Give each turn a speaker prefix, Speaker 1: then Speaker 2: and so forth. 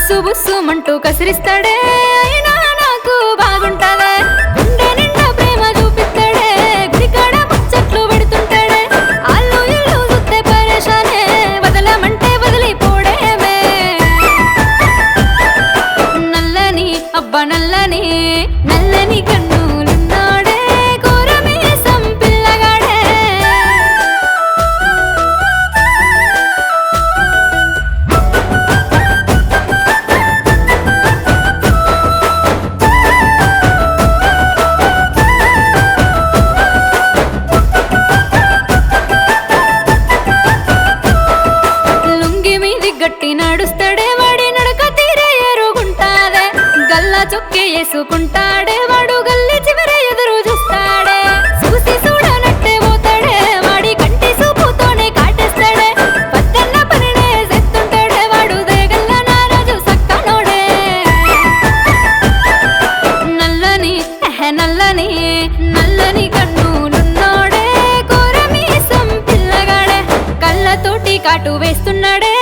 Speaker 1: బుస్సు బుస్సు మంటూ కసిరిస్తాడే అయినా నాకు బాగుంటాడే గుండె నిండా ప్రేమ చూపిస్తాడే గుడికాడ ముచ్చట్లు పెడుతుంటాడే ఆళ్ళు ఇల్లు చూస్తే పరేషానే వదలమంటే వదిలిపోడేమే నల్లని అబ్బా నల్లని నల్లని కన్నులున్నాడే కోరమీసం పిల్లగాడే గట్టి నడుస్తాడే వాడి నడక తీరే ఎరుగుంటాడే గల్లా చొక్కే వేసుకుంటాడే వాడు గల్లి చివర ఎదురు చూస్తాడే చూసి చూడనట్టే పోతాడే వాడి కంటి చూపుతోనే కాటేస్తాడే పక్కన పనినే చేస్తుంటాడే వాడు దేగల్ల నారాజు సక్కనోడే నల్లని నల్లని నల్లని కన్నులున్నోడే కోరమీసం పిల్లగాడే కళ్ళతోటి కాటు వేస్తున్నాడే